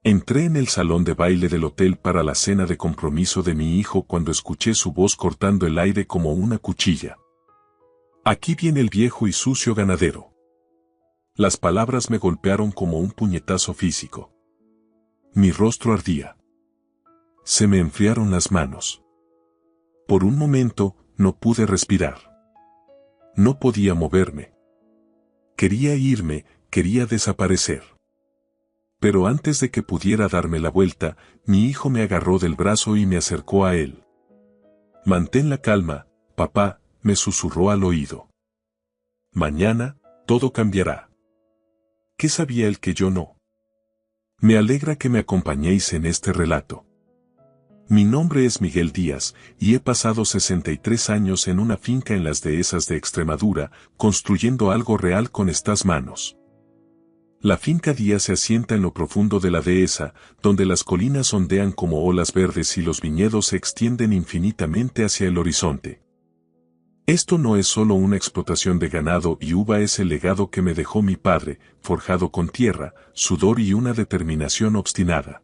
Entré en el salón de baile del hotel para la cena de compromiso de mi hijo cuando escuché su voz cortando el aire como una cuchilla. Aquí viene el viejo y sucio ganadero. Las palabras me golpearon como un puñetazo físico. Mi rostro ardía. Se me enfriaron las manos. Por un momento, no pude respirar. No podía moverme. Quería irme, quería desaparecer. Pero antes de que pudiera darme la vuelta, mi hijo me agarró del brazo y me acercó a él. Mantén la calma, papá, me susurró al oído. Mañana, todo cambiará. ¿Qué sabía él que yo no? Me alegra que me acompañéis en este relato. Mi nombre es Miguel Díaz, y he pasado 63 años en una finca en las dehesas de Extremadura, construyendo algo real con estas manos. La finca Díaz se asienta en lo profundo de la dehesa, donde las colinas ondean como olas verdes y los viñedos se extienden infinitamente hacia el horizonte. Esto no es solo una explotación de ganado y uva, es el legado que me dejó mi padre, forjado con tierra, sudor y una determinación obstinada.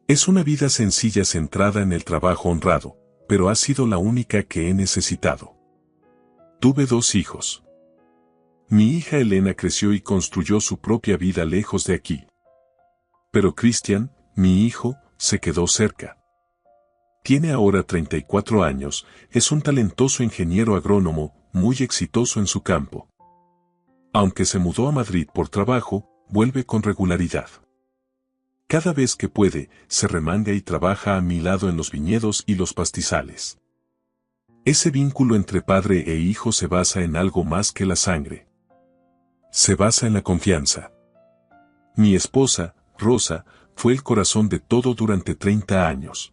Es una vida sencilla centrada en el trabajo honrado, pero ha sido la única que he necesitado. Tuve 2 hijos. Mi hija Elena creció y construyó su propia vida lejos de aquí. Pero Cristian, mi hijo, se quedó cerca. Tiene ahora 34 años, es un talentoso ingeniero agrónomo, muy exitoso en su campo. Aunque se mudó a Madrid por trabajo, vuelve con regularidad. Cada vez que puede, se remanga y trabaja a mi lado en los viñedos y los pastizales. Ese vínculo entre padre e hijo se basa en algo más que la sangre. Se basa en la confianza. Mi esposa, Rosa, fue el corazón de todo durante 30 años.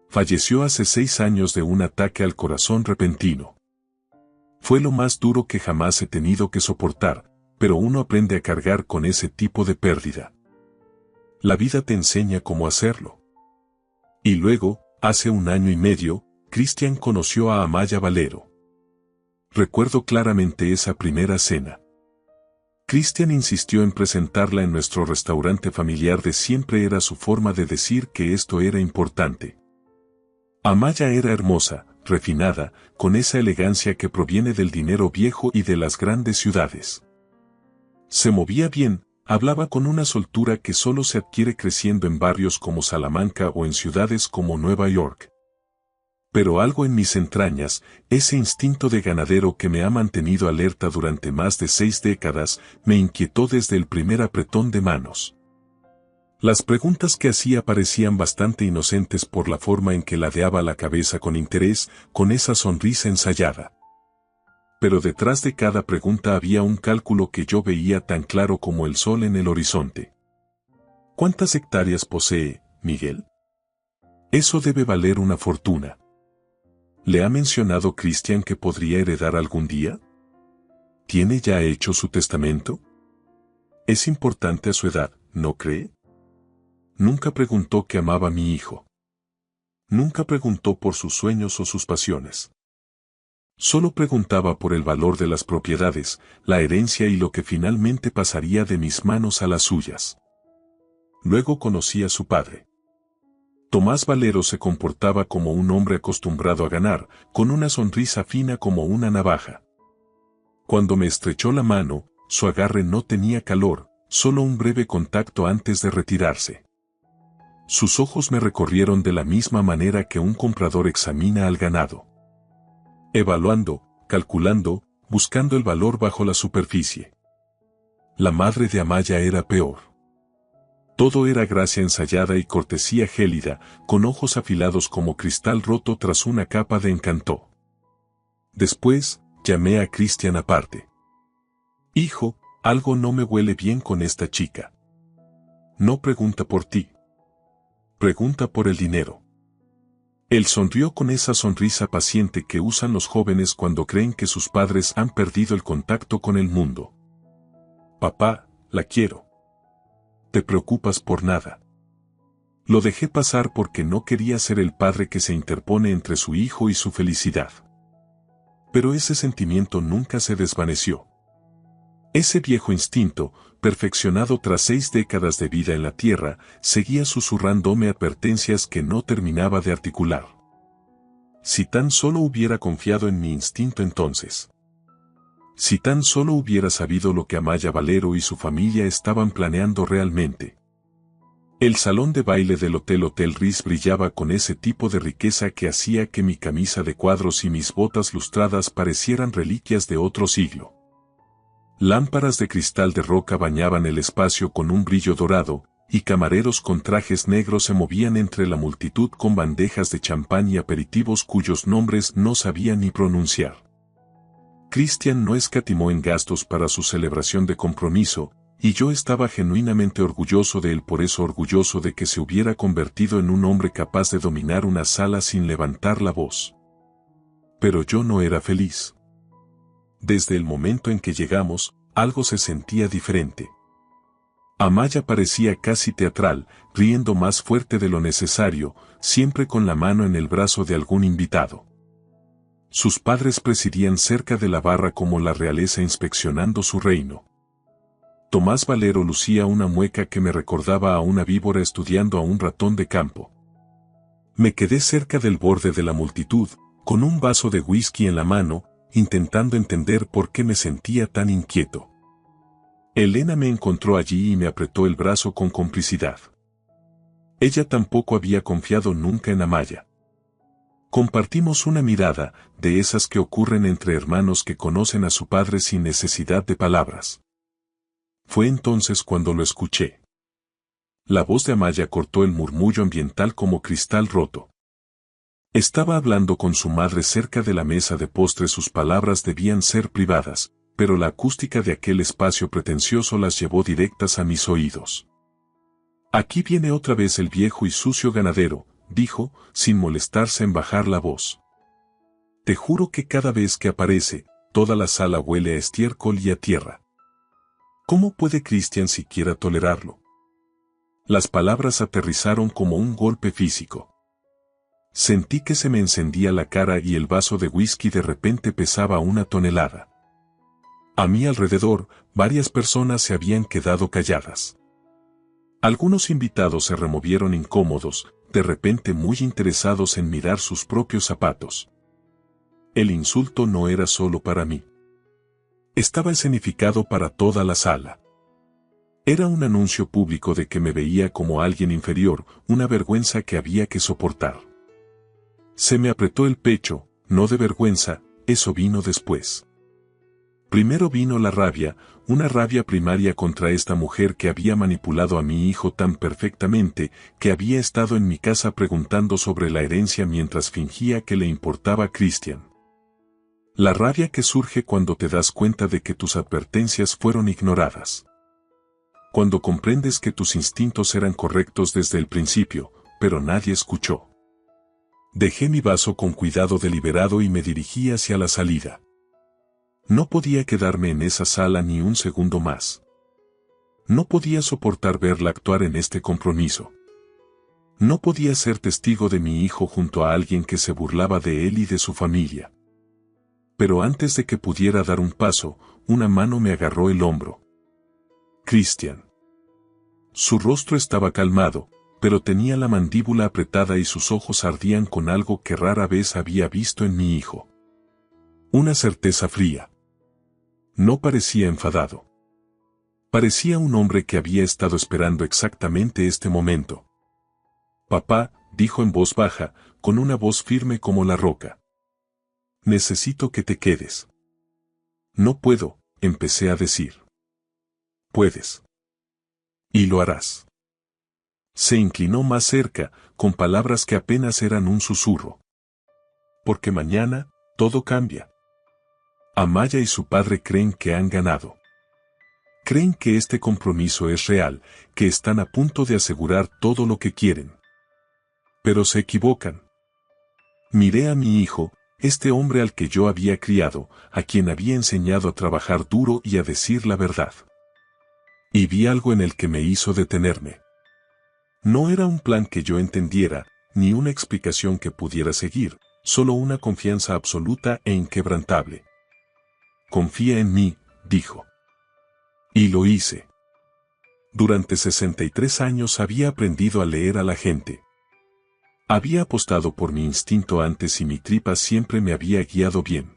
Falleció hace 6 años de un ataque al corazón repentino. Fue lo más duro que jamás he tenido que soportar, pero uno aprende a cargar con ese tipo de pérdida. La vida te enseña cómo hacerlo. Y luego, hace 1 año y medio, Cristian conoció a Amaya Valero. Recuerdo claramente esa primera cena. Cristian insistió en presentarla en nuestro restaurante familiar de siempre, era su forma de decir que esto era importante. Amaya era hermosa, refinada, con esa elegancia que proviene del dinero viejo y de las grandes ciudades. Se movía bien, hablaba con una soltura que solo se adquiere creciendo en barrios como Salamanca o en ciudades como Nueva York. Pero algo en mis entrañas, ese instinto de ganadero que me ha mantenido alerta durante más de 6 décadas, me inquietó desde el primer apretón de manos. Las preguntas que hacía parecían bastante inocentes por la forma en que ladeaba la cabeza con interés, con esa sonrisa ensayada. Pero detrás de cada pregunta había un cálculo que yo veía tan claro como el sol en el horizonte. ¿Cuántas hectáreas posee, Miguel? Eso debe valer una fortuna. ¿Le ha mencionado Cristian que podría heredar algún día? ¿Tiene ya hecho su testamento? Es importante a su edad, ¿no cree? Nunca preguntó que amaba a mi hijo. Nunca preguntó por sus sueños o sus pasiones. Solo preguntaba por el valor de las propiedades, la herencia y lo que finalmente pasaría de mis manos a las suyas. Luego conocí a su padre. Tomás Valero se comportaba como un hombre acostumbrado a ganar, con una sonrisa fina como una navaja. Cuando me estrechó la mano, su agarre no tenía calor, solo un breve contacto antes de retirarse. Sus ojos me recorrieron de la misma manera que un comprador examina al ganado. Evaluando, calculando, buscando el valor bajo la superficie. La madre de Amaya era peor. Todo era gracia ensayada y cortesía gélida, con ojos afilados como cristal roto tras una capa de encanto. Después, llamé a Cristian aparte. Hijo, algo no me huele bien con esta chica. No pregunta por ti. Pregunta por el dinero. Él sonrió con esa sonrisa paciente que usan los jóvenes cuando creen que sus padres han perdido el contacto con el mundo. Papá, la quiero. Te preocupas por nada. Lo dejé pasar porque no quería ser el padre que se interpone entre su hijo y su felicidad. Pero ese sentimiento nunca se desvaneció. Ese viejo instinto, perfeccionado tras 6 décadas de vida en la tierra, seguía susurrándome advertencias que no terminaba de articular. Si tan solo hubiera confiado en mi instinto entonces. Si tan solo hubiera sabido lo que Amaya Valero y su familia estaban planeando realmente. El salón de baile del Hotel Ritz brillaba con ese tipo de riqueza que hacía que mi camisa de cuadros y mis botas lustradas parecieran reliquias de otro siglo. Lámparas de cristal de roca bañaban el espacio con un brillo dorado, y camareros con trajes negros se movían entre la multitud con bandejas de champán y aperitivos cuyos nombres no sabía ni pronunciar. Christian no escatimó en gastos para su celebración de compromiso, y yo estaba genuinamente orgulloso de él, por eso orgulloso de que se hubiera convertido en un hombre capaz de dominar una sala sin levantar la voz. Pero yo no era feliz. Desde el momento en que llegamos, algo se sentía diferente. Amaya parecía casi teatral, riendo más fuerte de lo necesario, siempre con la mano en el brazo de algún invitado. Sus padres presidían cerca de la barra como la realeza inspeccionando su reino. Tomás Valero lucía una mueca que me recordaba a una víbora estudiando a un ratón de campo. Me quedé cerca del borde de la multitud, con un vaso de whisky en la mano, intentando entender por qué me sentía tan inquieto. Elena me encontró allí y me apretó el brazo con complicidad. Ella tampoco había confiado nunca en Amaya. Compartimos una mirada, de esas que ocurren entre hermanos que conocen a su padre sin necesidad de palabras. Fue entonces cuando lo escuché. La voz de Amaya cortó el murmullo ambiental como cristal roto. Estaba hablando con su madre cerca de la mesa de postre. Sus palabras debían ser privadas, pero la acústica de aquel espacio pretencioso las llevó directas a mis oídos. Aquí viene otra vez el viejo y sucio ganadero, dijo, sin molestarse en bajar la voz. Te juro que cada vez que aparece, toda la sala huele a estiércol y a tierra. ¿Cómo puede Christian siquiera tolerarlo? Las palabras aterrizaron como un golpe físico. Sentí que se me encendía la cara y el vaso de whisky de repente pesaba 1 tonelada. A mi alrededor, varias personas se habían quedado calladas. Algunos invitados se removieron incómodos, de repente muy interesados en mirar sus propios zapatos. El insulto no era solo para mí. Estaba escenificado para toda la sala. Era un anuncio público de que me veía como alguien inferior, una vergüenza que había que soportar. Se me apretó el pecho, no de vergüenza, eso vino después. Primero vino la rabia, una rabia primaria contra esta mujer que había manipulado a mi hijo tan perfectamente, que había estado en mi casa preguntando sobre la herencia mientras fingía que le importaba a Christian. La rabia que surge cuando te das cuenta de que tus advertencias fueron ignoradas. Cuando comprendes que tus instintos eran correctos desde el principio, pero nadie escuchó. Dejé mi vaso con cuidado deliberado y me dirigí hacia la salida. No podía quedarme en esa sala ni un segundo más. No podía soportar verla actuar en este compromiso. No podía ser testigo de mi hijo junto a alguien que se burlaba de él y de su familia. Pero antes de que pudiera dar un paso, una mano me agarró el hombro. Christian. Su rostro estaba calmado, pero tenía la mandíbula apretada y sus ojos ardían con algo que rara vez había visto en mi hijo. Una certeza fría. No parecía enfadado. Parecía un hombre que había estado esperando exactamente este momento. Papá, dijo en voz baja, con una voz firme como la roca. Necesito que te quedes. No puedo, empecé a decir. Puedes. Y lo harás. Se inclinó más cerca, con palabras que apenas eran un susurro. Porque mañana, todo cambia. Amaya y su padre creen que han ganado. Creen que este compromiso es real, que están a punto de asegurar todo lo que quieren. Pero se equivocan. Miré a mi hijo, este hombre al que yo había criado, a quien había enseñado a trabajar duro y a decir la verdad. Y vi algo en el que me hizo detenerme. No era un plan que yo entendiera, ni una explicación que pudiera seguir, solo una confianza absoluta e inquebrantable. Confía en mí, dijo. Y lo hice. Durante 63 años había aprendido a leer a la gente. Había apostado por mi instinto antes y mi tripa siempre me había guiado bien.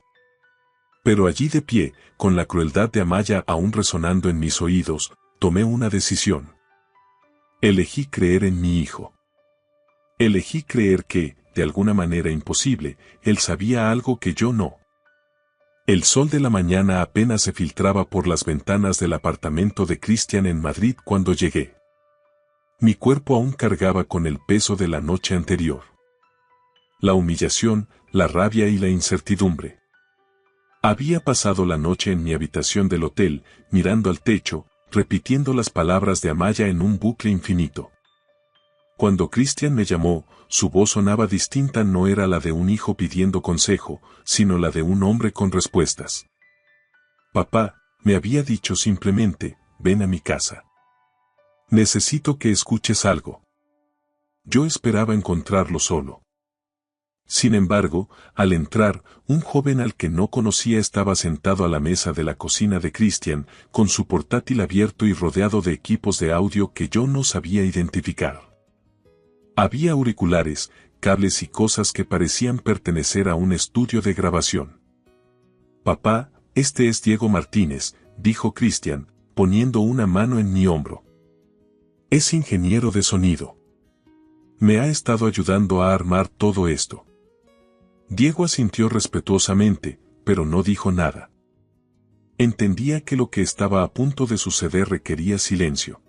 Pero allí de pie, con la crueldad de Amaya aún resonando en mis oídos, tomé una decisión. Elegí creer en mi hijo. Elegí creer que, de alguna manera imposible, él sabía algo que yo no. El sol de la mañana apenas se filtraba por las ventanas del apartamento de Cristian en Madrid cuando llegué. Mi cuerpo aún cargaba con el peso de la noche anterior. La humillación, la rabia y la incertidumbre. Había pasado la noche en mi habitación del hotel, mirando al techo, repitiendo las palabras de Amaya en un bucle infinito. Cuando Cristian me llamó, su voz sonaba distinta, no era la de un hijo pidiendo consejo, sino la de un hombre con respuestas. Papá, me había dicho simplemente, ven a mi casa. Necesito que escuches algo. Yo esperaba encontrarlo solo. Sin embargo, al entrar, un joven al que no conocía estaba sentado a la mesa de la cocina de Cristian, con su portátil abierto y rodeado de equipos de audio que yo no sabía identificar. Había auriculares, cables y cosas que parecían pertenecer a un estudio de grabación. Papá, este es Diego Martínez, dijo Cristian, poniendo una mano en mi hombro. Es ingeniero de sonido. Me ha estado ayudando a armar todo esto. Diego asintió respetuosamente, pero no dijo nada. Entendía que lo que estaba a punto de suceder requería silencio.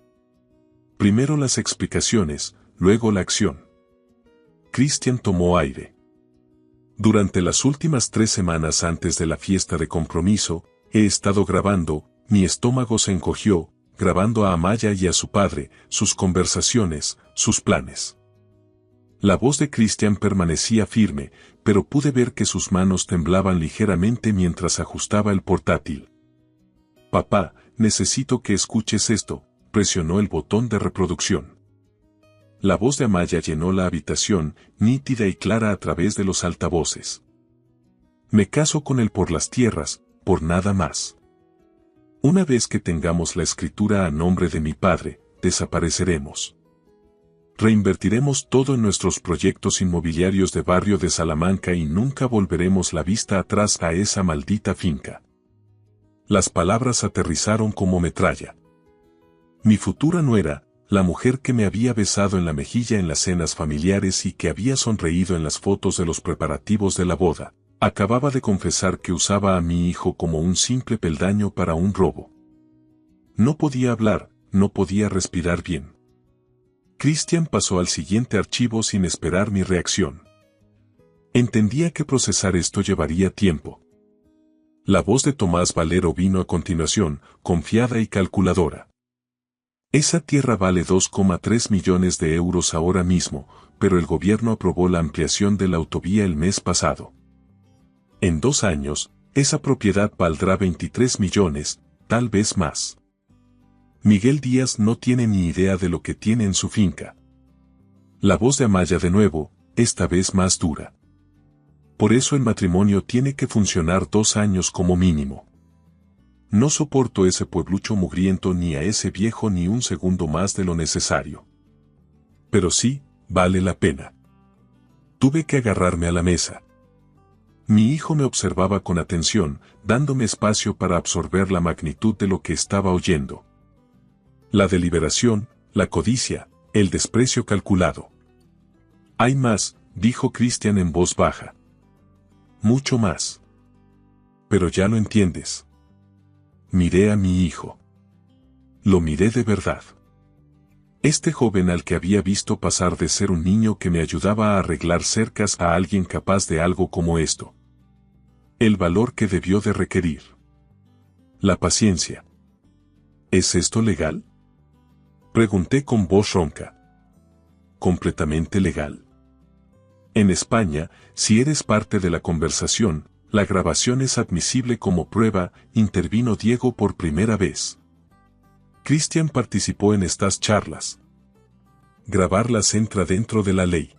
Primero las explicaciones, luego la acción. Cristian tomó aire. Durante las últimas 3 semanas antes de la fiesta de compromiso, he estado grabando, mi estómago se encogió, grabando a Amaya y a su padre, sus conversaciones, sus planes. La voz de Cristian permanecía firme, pero pude ver que sus manos temblaban ligeramente mientras ajustaba el portátil. Papá, necesito que escuches esto, presionó el botón de reproducción. La voz de Amaya llenó la habitación, nítida y clara a través de los altavoces. Me caso con él por las tierras, por nada más. Una vez que tengamos la escritura a nombre de mi padre, desapareceremos. Reinvertiremos todo en nuestros proyectos inmobiliarios de barrio de Salamanca y nunca volveremos la vista atrás a esa maldita finca. Las palabras aterrizaron como metralla. Mi futura nuera, la mujer que me había besado en la mejilla en las cenas familiares y que había sonreído en las fotos de los preparativos de la boda, acababa de confesar que usaba a mi hijo como un simple peldaño para un robo. No podía hablar, no podía respirar bien. Cristian pasó al siguiente archivo sin esperar mi reacción. Entendía que procesar esto llevaría tiempo. La voz de Tomás Valero vino a continuación, confiada y calculadora. Esa tierra vale 2,3 millones de euros ahora mismo, pero el gobierno aprobó la ampliación de la autovía el mes pasado. En 2 años, esa propiedad valdrá 23 millones, tal vez más. Miguel Díaz no tiene ni idea de lo que tiene en su finca. La voz de Amaya de nuevo, esta vez más dura. Por eso el matrimonio tiene que funcionar 2 años como mínimo. No soporto ese pueblucho mugriento ni a ese viejo ni un segundo más de lo necesario. Pero sí, vale la pena. Tuve que agarrarme a la mesa. Mi hijo me observaba con atención, dándome espacio para absorber la magnitud de lo que estaba oyendo. La deliberación, la codicia, el desprecio calculado. Hay más, dijo Cristian en voz baja. Mucho más. Pero ya lo entiendes. Miré a mi hijo. Lo miré de verdad. Este joven al que había visto pasar de ser un niño que me ayudaba a arreglar cercas a alguien capaz de algo como esto. El valor que debió de requerir. La paciencia. ¿Es esto legal? Pregunté con voz ronca. Completamente legal. En España, si eres parte de la conversación, la grabación es admisible como prueba, intervino Diego por primera vez. Cristian participó en estas charlas. Grabarlas entra dentro de la ley.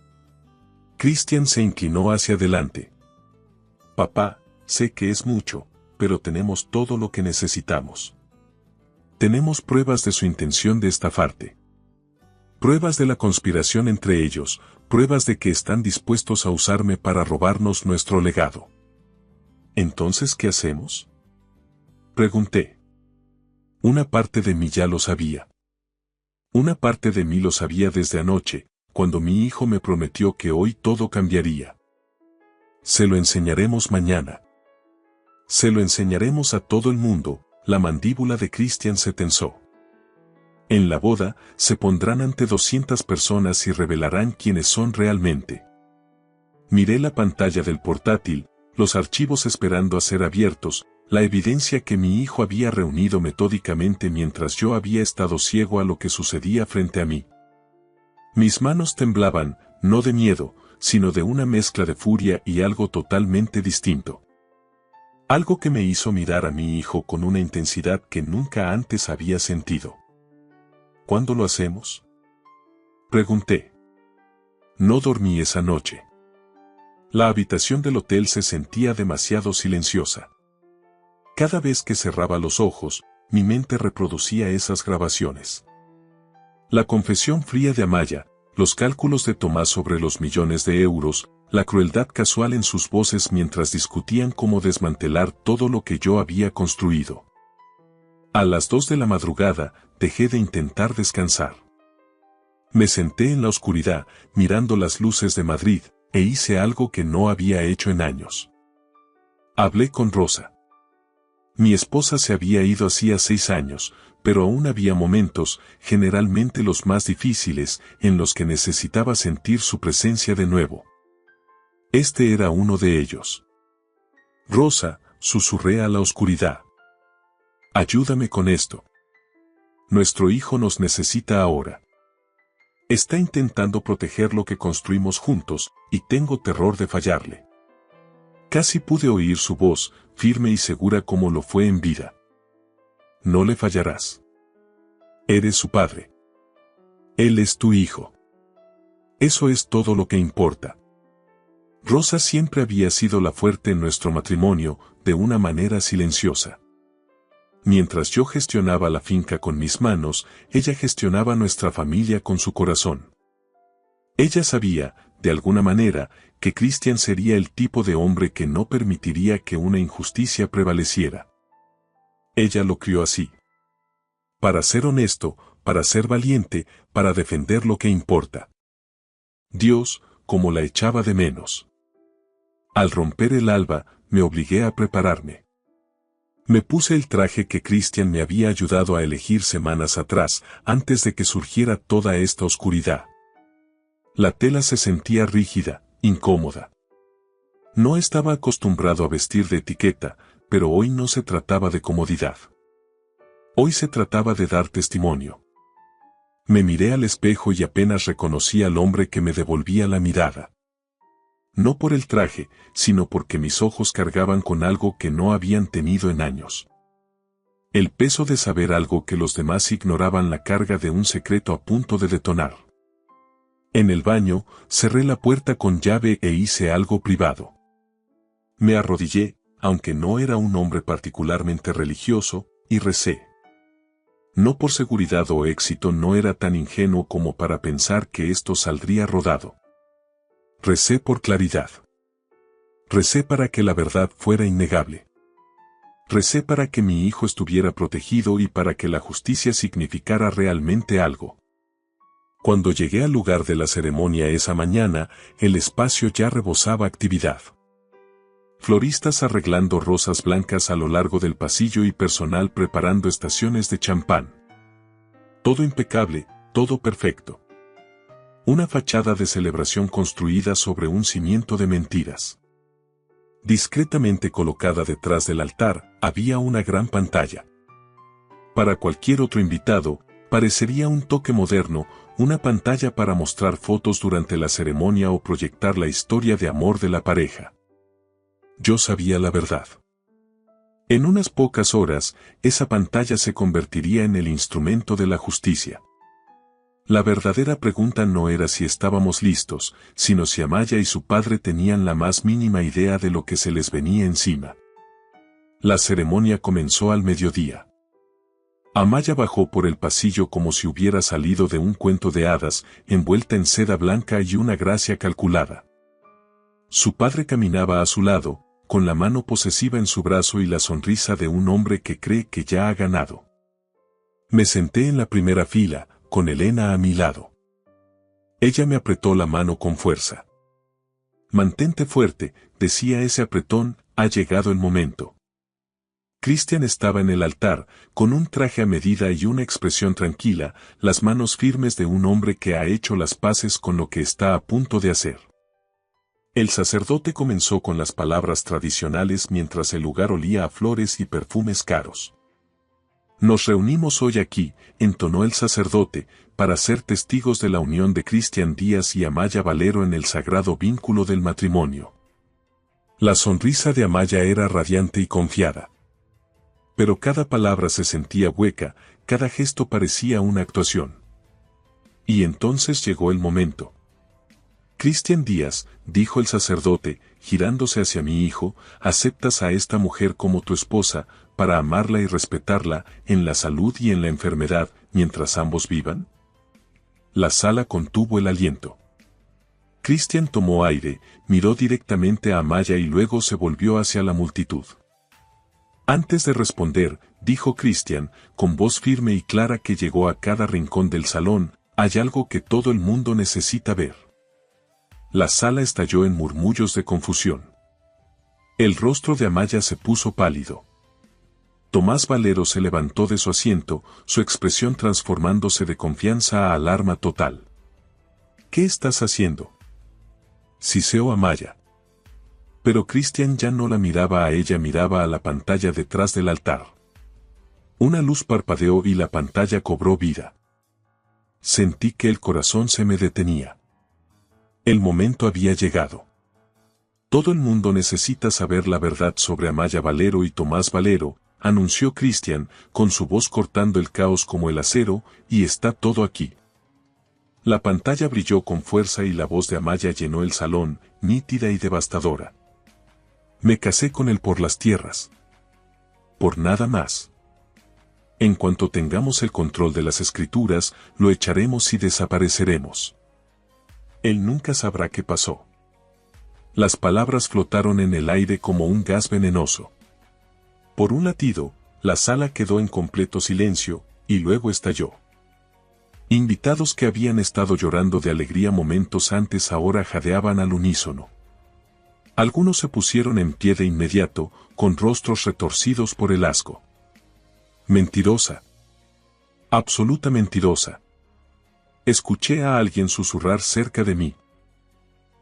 Cristian se inclinó hacia adelante. Papá, sé que es mucho, pero tenemos todo lo que necesitamos. Tenemos pruebas de su intención de estafarte. Pruebas de la conspiración entre ellos, pruebas de que están dispuestos a usarme para robarnos nuestro legado. ¿Entonces qué hacemos?, pregunté. Una parte de mí ya lo sabía. Una parte de mí lo sabía desde anoche, cuando mi hijo me prometió que hoy todo cambiaría. Se lo enseñaremos mañana. Se lo enseñaremos a todo el mundo. La mandíbula de Christian se tensó. En la boda, se pondrán ante 200 personas y revelarán quiénes son realmente. Miré la pantalla del portátil, los archivos esperando a ser abiertos, la evidencia que mi hijo había reunido metódicamente mientras yo había estado ciego a lo que sucedía frente a mí. Mis manos temblaban, no de miedo, sino de una mezcla de furia y algo totalmente distinto. Algo que me hizo mirar a mi hijo con una intensidad que nunca antes había sentido. ¿Cuándo lo hacemos?, pregunté. No dormí esa noche. La habitación del hotel se sentía demasiado silenciosa. Cada vez que cerraba los ojos, mi mente reproducía esas grabaciones. La confesión fría de Amaya, los cálculos de Tomás sobre los millones de euros, la crueldad casual en sus voces mientras discutían cómo desmantelar todo lo que yo había construido. A las 2 de la madrugada, dejé de intentar descansar. Me senté en la oscuridad, mirando las luces de Madrid, e hice algo que no había hecho en años. Hablé con Rosa. Mi esposa se había ido hacía 6 años, pero aún había momentos, generalmente los más difíciles, en los que necesitaba sentir su presencia de nuevo. Este era uno de ellos. Rosa, susurré a la oscuridad. Ayúdame con esto. Nuestro hijo nos necesita ahora. Está intentando proteger lo que construimos juntos, y tengo terror de fallarle. Casi pude oír su voz, firme y segura como lo fue en vida. No le fallarás. Eres su padre. Él es tu hijo. Eso es todo lo que importa. Rosa siempre había sido la fuerte en nuestro matrimonio, de una manera silenciosa. Mientras yo gestionaba la finca con mis manos, ella gestionaba nuestra familia con su corazón. Ella sabía, de alguna manera, que Christian sería el tipo de hombre que no permitiría que una injusticia prevaleciera. Ella lo crió así. Para ser honesto, para ser valiente, para defender lo que importa. Dios, como la echaba de menos. Al romper el alba, me obligué a prepararme. Me puse el traje que Christian me había ayudado a elegir semanas atrás, antes de que surgiera toda esta oscuridad. La tela se sentía rígida, incómoda. No estaba acostumbrado a vestir de etiqueta, pero hoy no se trataba de comodidad. Hoy se trataba de dar testimonio. Me miré al espejo y apenas reconocí al hombre que me devolvía la mirada. No por el traje, sino porque mis ojos cargaban con algo que no habían tenido en años. El peso de saber algo que los demás ignoraban, la carga de un secreto a punto de detonar. En el baño, cerré la puerta con llave e hice algo privado. Me arrodillé, aunque no era un hombre particularmente religioso, y recé. No por seguridad o éxito, no era tan ingenuo como para pensar que esto saldría rodado. Recé por claridad. Recé para que la verdad fuera innegable. Recé para que mi hijo estuviera protegido y para que la justicia significara realmente algo. Cuando llegué al lugar de la ceremonia esa mañana, el espacio ya rebosaba actividad. Floristas arreglando rosas blancas a lo largo del pasillo y personal preparando estaciones de champán. Todo impecable, todo perfecto. Una fachada de celebración construida sobre un cimiento de mentiras. Discretamente colocada detrás del altar, había una gran pantalla. Para cualquier otro invitado, parecería un toque moderno, una pantalla para mostrar fotos durante la ceremonia o proyectar la historia de amor de la pareja. Yo sabía la verdad. En unas pocas horas, esa pantalla se convertiría en el instrumento de la justicia. La verdadera pregunta no era si estábamos listos, sino si Amaya y su padre tenían la más mínima idea de lo que se les venía encima. La ceremonia comenzó al mediodía. Amaya bajó por el pasillo como si hubiera salido de un cuento de hadas, envuelta en seda blanca y una gracia calculada. Su padre caminaba a su lado, con la mano posesiva en su brazo y la sonrisa de un hombre que cree que ya ha ganado. Me senté en la primera fila, con Elena a mi lado. Ella me apretó la mano con fuerza. Mantente fuerte, decía ese apretón, ha llegado el momento. Cristian estaba en el altar, con un traje a medida y una expresión tranquila, las manos firmes de un hombre que ha hecho las paces con lo que está a punto de hacer. El sacerdote comenzó con las palabras tradicionales mientras el lugar olía a flores y perfumes caros. Nos reunimos hoy aquí, entonó el sacerdote, para ser testigos de la unión de Cristian Díaz y Amaya Valero en el sagrado vínculo del matrimonio. La sonrisa de Amaya era radiante y confiada. Pero cada palabra se sentía hueca, cada gesto parecía una actuación. Y entonces llegó el momento. Cristian Díaz, dijo el sacerdote, girándose hacia mi hijo, ¿aceptas a esta mujer como tu esposa, para amarla y respetarla, en la salud y en la enfermedad, mientras ambos vivan? La sala contuvo el aliento. Cristian tomó aire, miró directamente a Amaya y luego se volvió hacia la multitud. Antes de responder, dijo Cristian, con voz firme y clara que llegó a cada rincón del salón, hay algo que todo el mundo necesita ver. La sala estalló en murmullos de confusión. El rostro de Amaya se puso pálido. Tomás Valero se levantó de su asiento, su expresión transformándose de confianza a alarma total. ¿Qué estás haciendo?, siseó Amaya. Pero Cristian ya no la miraba a ella, miraba a la pantalla detrás del altar. Una luz parpadeó y la pantalla cobró vida. Sentí que el corazón se me detenía. El momento había llegado. Todo el mundo necesita saber la verdad sobre Amaya Valero y Tomás Valero, anunció Cristian, con su voz cortando el caos como el acero, y está todo aquí. La pantalla brilló con fuerza y la voz de Amaya llenó el salón, nítida y devastadora. Me casé con él por las tierras. Por nada más. En cuanto tengamos el control de las escrituras, lo echaremos y desapareceremos. Él nunca sabrá qué pasó. Las palabras flotaron en el aire como un gas venenoso. Por un latido, la sala quedó en completo silencio, y luego estalló. Invitados que habían estado llorando de alegría momentos antes ahora jadeaban al unísono. Algunos se pusieron en pie de inmediato, con rostros retorcidos por el asco. Mentirosa. Absoluta mentirosa. Escuché a alguien susurrar cerca de mí.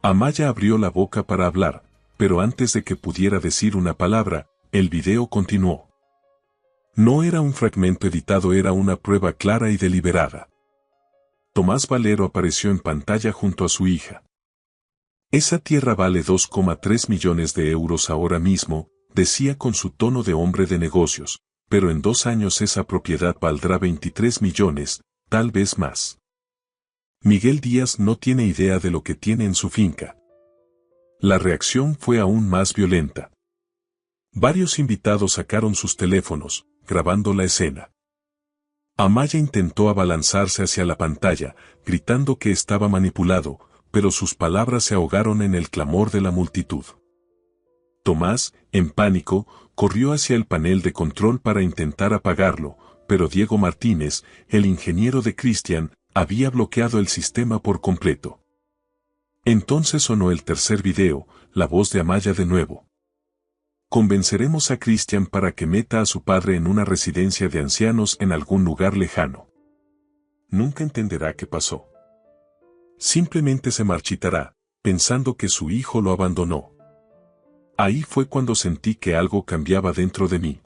Amaya abrió la boca para hablar, pero antes de que pudiera decir una palabra, el video continuó. No era un fragmento editado, era una prueba clara y deliberada. Tomás Valero apareció en pantalla junto a su hija. Esa tierra vale 2,3 millones de euros ahora mismo, decía con su tono de hombre de negocios, pero en 2 años esa propiedad valdrá 23 millones, tal vez más. Miguel Díaz no tiene idea de lo que tiene en su finca. La reacción fue aún más violenta. Varios invitados sacaron sus teléfonos, grabando la escena. Amaya intentó abalanzarse hacia la pantalla, gritando que estaba manipulado, pero sus palabras se ahogaron en el clamor de la multitud. Tomás, en pánico, corrió hacia el panel de control para intentar apagarlo, pero Diego Martínez, el ingeniero de Cristian, había bloqueado el sistema por completo. Entonces sonó el tercer video, la voz de Amaya de nuevo. Convenceremos a Cristian para que meta a su padre en una residencia de ancianos en algún lugar lejano. Nunca entenderá qué pasó. Simplemente se marchitará, pensando que su hijo lo abandonó. Ahí fue cuando sentí que algo cambiaba dentro de mí.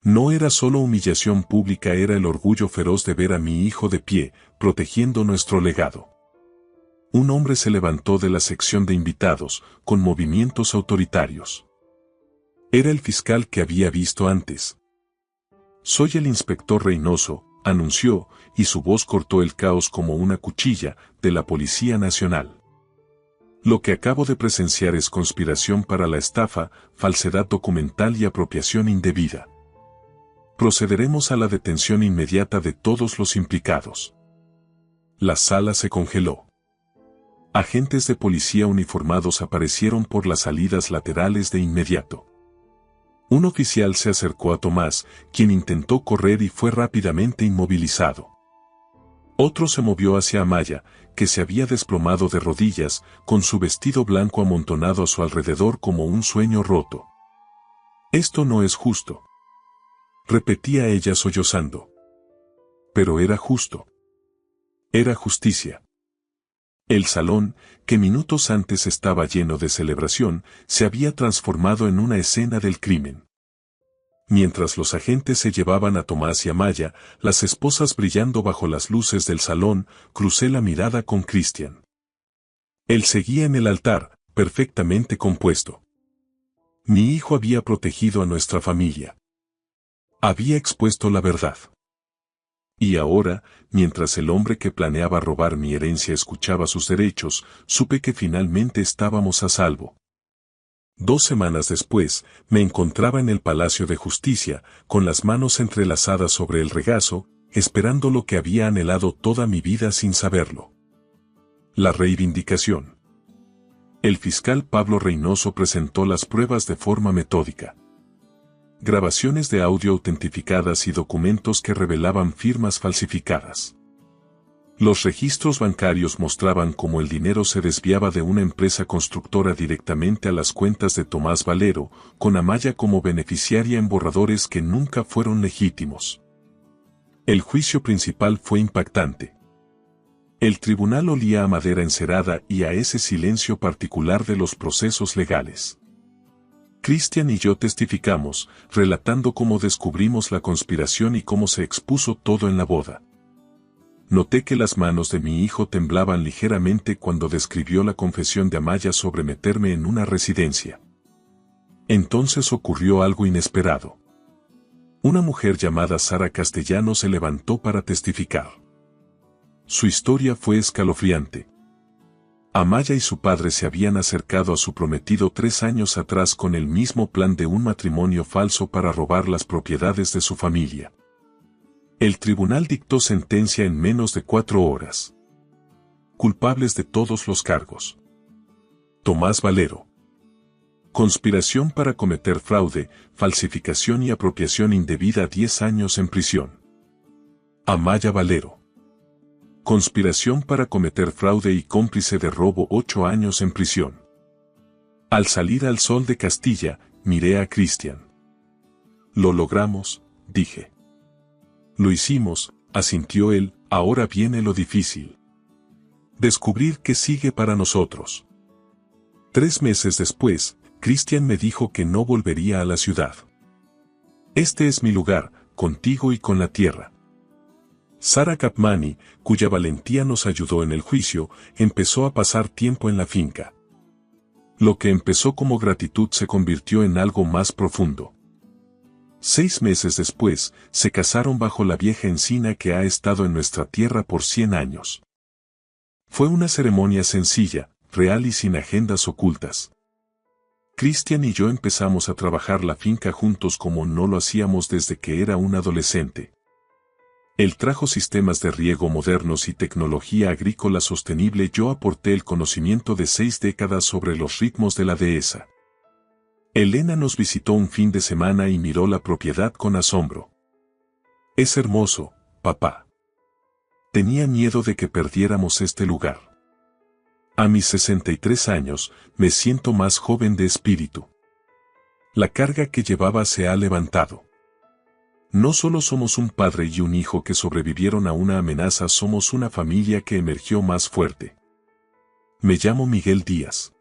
No era solo humillación pública, era el orgullo feroz de ver a mi hijo de pie, protegiendo nuestro legado. Un hombre se levantó de la sección de invitados, con movimientos autoritarios. Era el fiscal que había visto antes. Soy el inspector Reynoso, anunció, y su voz cortó el caos como una cuchilla, de la Policía Nacional. Lo que acabo de presenciar es conspiración para la estafa, falsedad documental y apropiación indebida. Procederemos a la detención inmediata de todos los implicados. La sala se congeló. Agentes de policía uniformados aparecieron por las salidas laterales de inmediato. Un oficial se acercó a Tomás, quien intentó correr y fue rápidamente inmovilizado. Otro se movió hacia Amaya, que se había desplomado de rodillas, con su vestido blanco amontonado a su alrededor como un sueño roto. «Esto no es justo», repetía ella sollozando. Pero era justo. Era justicia. El salón, que minutos antes estaba lleno de celebración, se había transformado en una escena del crimen. Mientras los agentes se llevaban a Tomás y a Maya, las esposas brillando bajo las luces del salón, crucé la mirada con Cristian. Él seguía en el altar, perfectamente compuesto. Mi hijo había protegido a nuestra familia. Había expuesto la verdad. Y ahora, mientras el hombre que planeaba robar mi herencia escuchaba sus derechos, supe que finalmente estábamos a salvo. 2 semanas después, me encontraba en el Palacio de Justicia, con las manos entrelazadas sobre el regazo, esperando lo que había anhelado toda mi vida sin saberlo. La reivindicación. El fiscal Pablo Reynoso presentó las pruebas de forma metódica. Grabaciones de audio autentificadas y documentos que revelaban firmas falsificadas. Los registros bancarios mostraban cómo el dinero se desviaba de una empresa constructora directamente a las cuentas de Tomás Valero, con Amaya como beneficiaria en borradores que nunca fueron legítimos. El juicio principal fue impactante. El tribunal olía a madera encerada y a ese silencio particular de los procesos legales. Cristian y yo testificamos, relatando cómo descubrimos la conspiración y cómo se expuso todo en la boda. Noté que las manos de mi hijo temblaban ligeramente cuando describió la confesión de Amaya sobre meterme en una residencia. Entonces ocurrió algo inesperado. Una mujer llamada Sara Castellano se levantó para testificar. Su historia fue escalofriante. Amaya y su padre se habían acercado a su prometido 3 años atrás con el mismo plan de un matrimonio falso para robar las propiedades de su familia. El tribunal dictó sentencia en menos de 4 horas. Culpables de todos los cargos. Tomás Valero. Conspiración para cometer fraude, falsificación y apropiación indebida 10 años en prisión. Amaya Valero. Conspiración para cometer fraude y cómplice de robo 8 años en prisión. Al salir al sol de Castilla, miré a Cristian. Lo logramos, dije. Lo hicimos, asintió él, ahora viene lo difícil. Descubrir qué sigue para nosotros. 3 meses después, Cristian me dijo que no volvería a la ciudad. Este es mi lugar, contigo y con la tierra. Sara Capmany, cuya valentía nos ayudó en el juicio, empezó a pasar tiempo en la finca. Lo que empezó como gratitud se convirtió en algo más profundo. 6 meses después, se casaron bajo la vieja encina que ha estado en nuestra tierra por 100 años. Fue una ceremonia sencilla, real y sin agendas ocultas. Cristian y yo empezamos a trabajar la finca juntos como no lo hacíamos desde que era un adolescente. Él trajo sistemas de riego modernos y tecnología agrícola sostenible. Yo aporté el conocimiento de 6 décadas sobre los ritmos de la dehesa. Elena nos visitó un fin de semana y miró la propiedad con asombro. Es hermoso, papá. Tenía miedo de que perdiéramos este lugar. A mis 63 años, me siento más joven de espíritu. La carga que llevaba se ha levantado. No solo somos un padre y un hijo que sobrevivieron a una amenaza, somos una familia que emergió más fuerte. Me llamo Miguel Díaz.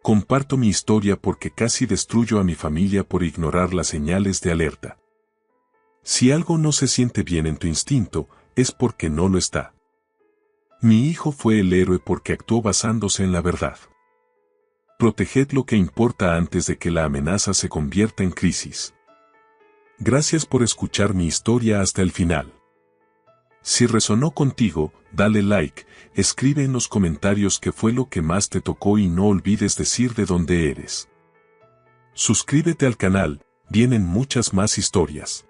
Comparto mi historia porque casi destruyo a mi familia por ignorar las señales de alerta. Si algo no se siente bien en tu instinto, es porque no lo está. Mi hijo fue el héroe porque actuó basándose en la verdad. Proteged lo que importa antes de que la amenaza se convierta en crisis. Gracias por escuchar mi historia hasta el final. Si resonó contigo, dale like, escribe en los comentarios qué fue lo que más te tocó y no olvides decir de dónde eres. Suscríbete al canal, vienen muchas más historias.